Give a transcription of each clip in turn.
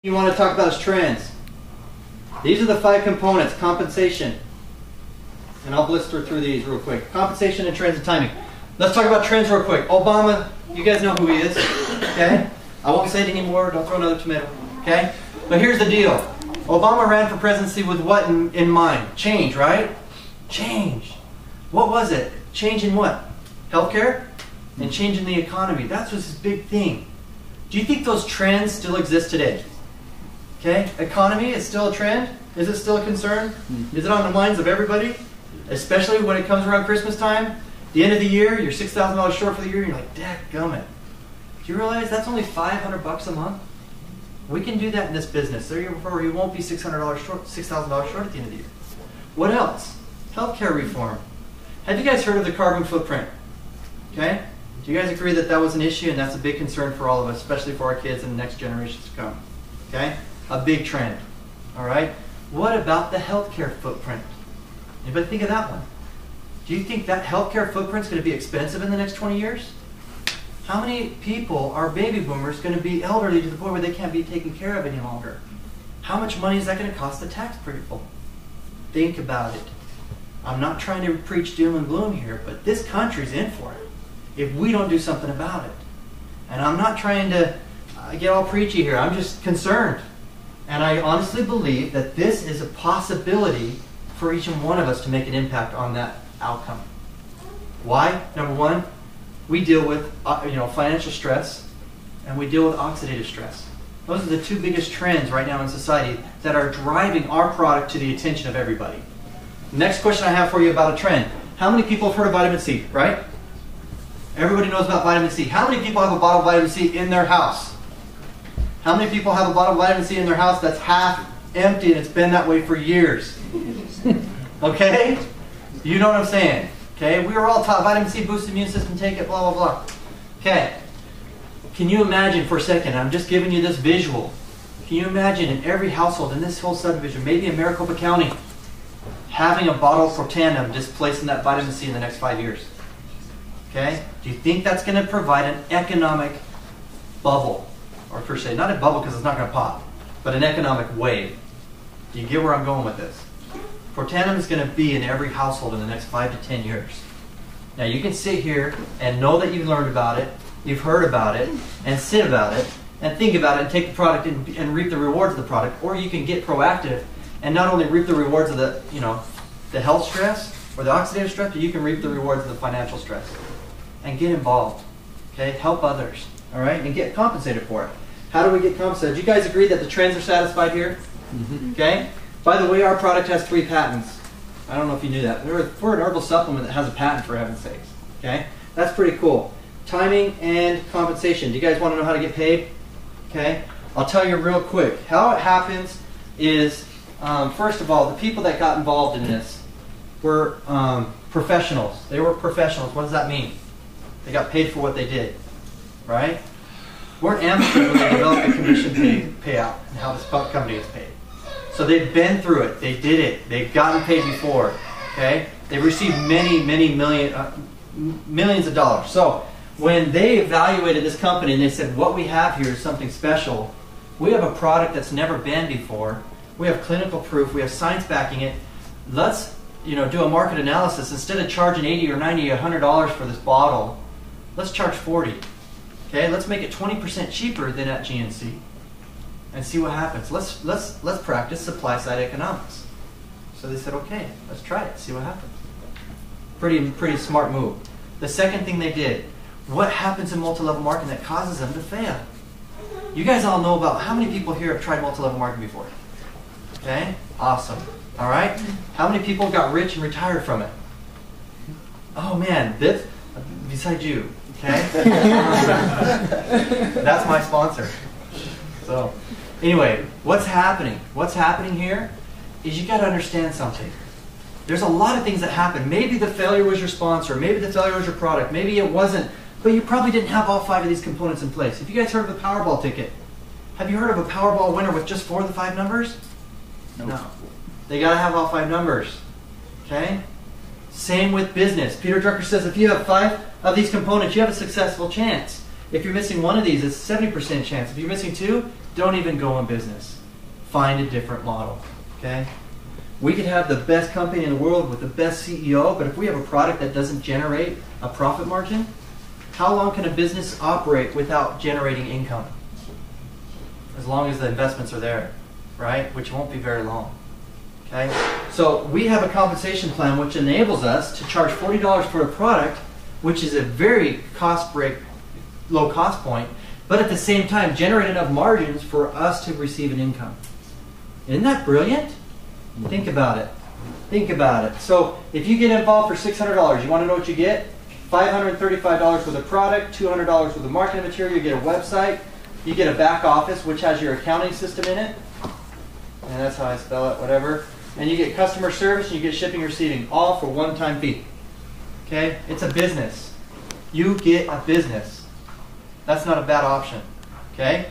You want to talk about is trends. These are the 5 components. Compensation. And I'll blister through these real quick. Compensation and trends and timing. Let's talk about trends real quick. Obama, you guys know who he is. Okay? I won't say it anymore. Don't throw another tomato. Okay? But here's the deal. Obama ran for presidency with what in mind? Change, right? Change. What was it? Change in what? Healthcare? And change in the economy. That was his big thing. Do you think those trends still exist today? Okay? Economy is still a trend? Is it still a concern? Is it on the minds of everybody? Especially when it comes around Christmas time? The end of the year, you're $6,000 short for the year, and you're like, dadgummit. Do you realize that's only $500 a month? We can do that in this business. Therefore, you won't be $600 short, $6,000 short at the end of the year. What else? Healthcare reform. Have you guys heard of the carbon footprint? Okay? Do you guys agree that that was an issue and that's a big concern for all of us, especially for our kids and the next generations to come? Okay? A big trend. All right? What about the healthcare footprint? Anybody think of that one? Do you think that healthcare footprint is going to be expensive in the next 20 years? How many people are baby boomers going to be elderly to the point where they can't be taken care of any longer? How much money is that going to cost the tax people? Think about it. I'm not trying to preach doom and gloom here, but this country's in for it if we don't do something about it. And I'm not trying to get all preachy here. I'm just concerned. And I honestly believe that this is a possibility for each and one of us to make an impact on that outcome. Why? Number one, we deal with financial stress, and we deal with oxidative stress. Those are the 2 biggest trends right now in society that are driving our product to the attention of everybody. Next question I have for you about a trend. How many people have heard of vitamin C, right? Everybody knows about vitamin C. How many people have a bottle of vitamin C in their house? How many people have a bottle of vitamin C in their house that's half empty and it's been that way for years? Okay? You know what I'm saying. Okay? We were all taught vitamin C boosts the immune system, take it, blah, blah, blah. Okay. Can you imagine for a second, I'm just giving you this visual. Can you imagine in every household in this whole subdivision, maybe in Maricopa County, having a bottle for tandem displacing that vitamin C in the next 5 years? Okay? Do you think that's going to provide an economic bubble? Or per se, not a bubble because it's not going to pop, but an economic wave. Do you get where I'm going with this? Fortanum is going to be in every household in the next 5 to 10 years. Now you can sit here and know that you've learned about it, you've heard about it, and sit about it, and think about it, and take the product and reap the rewards of the product. Or you can get proactive and not only reap the rewards of the health stress or the oxidative stress, but you can reap the rewards of the financial stress. And get involved. Okay? Help others. All right? And get compensated for it. How do we get compensated? Do you guys agree that the trends are satisfied here? Okay? By the way, our product has 3 patents. I don't know if you knew that. We're an herbal supplement that has a patent, for heaven's sakes. Okay? That's pretty cool. Timing and compensation. Do you guys want to know how to get paid? Okay? I'll tell you real quick. How it happens is, first of all, the people that got involved in this were professionals. They were professionals. What does that mean? They got paid for what they did. Right? We're amateurs when they develop a commission payout and how this company is paid. So they've been through it. They did it. They've gotten paid before. Okay? They've received many millions of dollars. So when they evaluated this company and they said, what we have here is something special. We have a product that's never been before. We have clinical proof. We have science backing it. Let's do a market analysis. Instead of charging $80 or $90 or $100 for this bottle, let's charge $40. Okay, let's make it 20% cheaper than at GNC and see what happens. Let's practice supply side economics. So they said, okay, let's try it, see what happens. Pretty smart move. The second thing they did, what happens in multi-level marketing that causes them to fail? You guys all know about how many people here have tried multi-level marketing before? Okay, awesome. All right, how many people got rich and retired from it? Oh man, besides you. Okay? That's my sponsor. So, anyway, what's happening? What's happening here is you got to understand something. There's a lot of things that happen. Maybe the failure was your sponsor. Maybe the failure was your product. Maybe it wasn't. But you probably didn't have all 5 of these components in place. Have you guys heard of a Powerball ticket? Have you heard of a Powerball winner with just 4 of the 5 numbers? No. They got to have all 5 numbers. Okay? Same with business. Peter Drucker says if you have 5 of these components, you have a successful chance. If you're missing one of these, it's a 70% chance. If you're missing 2, don't even go in business. Find a different model, okay? We could have the best company in the world with the best CEO, but if we have a product that doesn't generate a profit margin, how long can a business operate without generating income? As long as the investments are there, right? Which won't be very long, okay? So we have a compensation plan which enables us to charge $40 for a product, which is a very low cost point, but at the same time generate enough margins for us to receive an income. Isn't that brilliant? Think about it. Think about it. So if you get involved for $600, you want to know what you get? $535 with a product, $200 with a marketing material, you get a website, you get a back office which has your accounting system in it, and that's how I spell it, whatever, and you get customer service and you get shipping and receiving, all for one-time fee. Okay? It's a business. You get a business. That's not a bad option. Okay?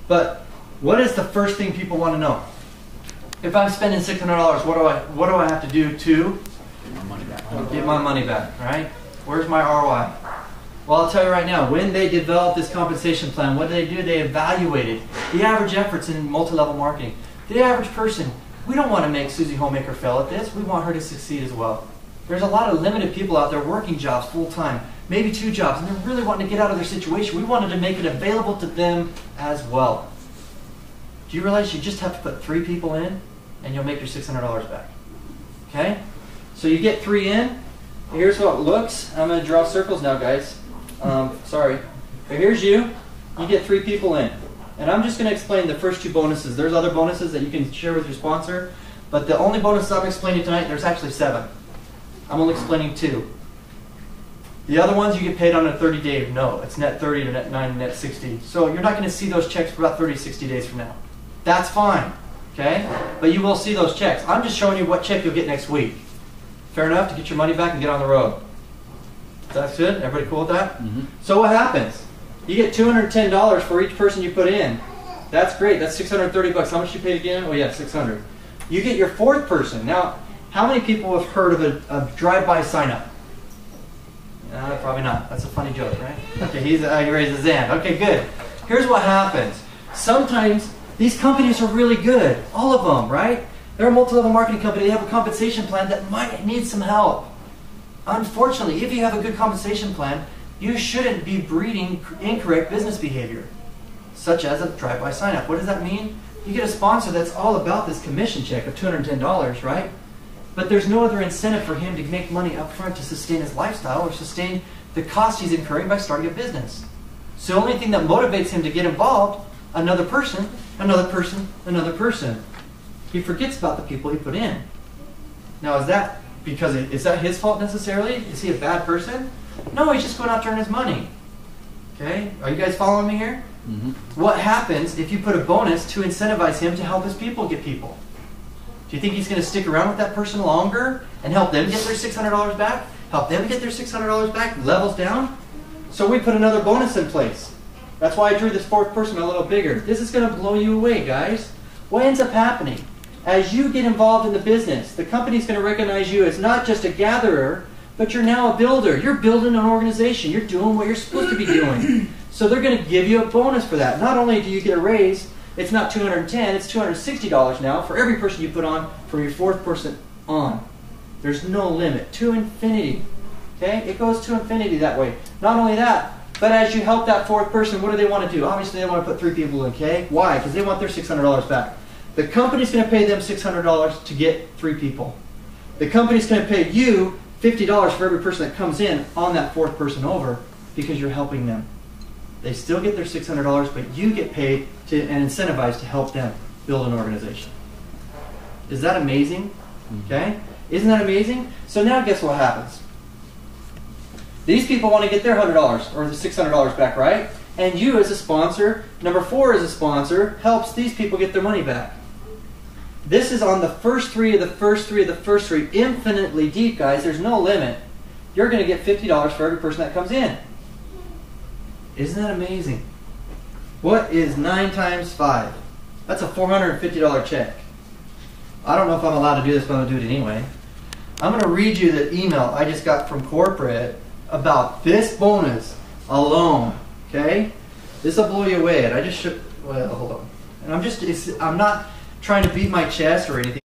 But what is the first thing people want to know? If I'm spending $600, what do I have to do to get my money back, right? Where's my ROI? Well, I'll tell you right now, when they developed this compensation plan, what did they do? They evaluated the average efforts in multi-level marketing. The average person, we don't want to make Susie Homemaker fail at this. We want her to succeed as well. There's a lot of limited people out there working jobs full-time, maybe 2 jobs, and they're really wanting to get out of their situation. We wanted to make it available to them as well. Do you realize you just have to put 3 people in and you'll make your $600 back? Okay? So you get 3 in. Here's how it looks. I'm going to draw circles now, guys. Sorry. But here's you. You get 3 people in. And I'm just going to explain the first 2 bonuses. There's other bonuses that you can share with your sponsor. But the only bonuses I'm explaining tonight, there's actually 7. I'm only explaining 2. The other ones you get paid on a 30-day note. It's net 30 to net 9 to net 60. So you're not going to see those checks for about 30 to 60 days from now. That's fine. Okay? But you will see those checks. I'm just showing you what check you'll get next week. Fair enough to get your money back and get on the road. That's good? Everybody cool with that? Mm-hmm. So what happens? You get $210 for each person you put in. That's great. That's $630. How much you paid again? Oh yeah, $600. You get your 4th person. Now, how many people have heard of a drive-by sign-up? Probably not. That's a funny joke, right? Okay, he raised his hand. Okay, good. Here's what happens. Sometimes these companies are really good. All of them, right? They're a multi-level marketing company. They have a compensation plan that might need some help. Unfortunately, if you have a good compensation plan, you shouldn't be breeding incorrect business behavior, such as a drive-by sign-up. What does that mean? You get a sponsor that's all about this commission check of $210, right? But there's no other incentive for him to make money up front to sustain his lifestyle or sustain the cost he's incurring by starting a business. So the only thing that motivates him to get involved, another person, another person, another person. He forgets about the people he put in. Now is that his fault necessarily? Is he a bad person? No, he's just going out to earn his money. Okay? Are you guys following me here? Mm-hmm. What happens if you put a bonus to incentivize him to help his people get people? Do you think he's going to stick around with that person longer and help them get their $600 back? Help them get their $600 back? Levels down? So we put another bonus in place. That's why I drew this 4th person a little bigger. This is going to blow you away, guys. What ends up happening? As you get involved in the business, the company's going to recognize you as not just a gatherer, but you're now a builder. You're building an organization. You're doing what you're supposed to be doing. So they're going to give you a bonus for that. Not only do you get a raise, it's not $210, it's $260 now for every person you put on from your 4th person on. There's no limit. To infinity. Okay? It goes to infinity that way. Not only that, but as you help that 4th person, what do they want to do? Obviously, they want to put 3 people in, okay? Why? Because they want their $600 back. The company's going to pay them $600 to get 3 people. The company's going to pay you $50 for every person that comes in on that 4th person over because you're helping them. They still get their $600, but you get paid and incentivized to help them build an organization. Is that amazing? Okay? Isn't that amazing? So now guess what happens? These people want to get their $100 or the $600 back, right? And you as a sponsor, number 4 as a sponsor, helps these people get their money back. This is on the first 3 of the first 3 of the first 3, infinitely deep, guys. There's no limit. You're going to get $50 for every person that comes in. Isn't that amazing? What is 9 times 5? That's a $450 check. I don't know if I'm allowed to do this, but I'm going to do it anyway. I'm going to read you the email I just got from corporate about this bonus alone. Okay? This will blow you away. And I just shook. Well, hold on. And I'm not trying to beat my chest or anything.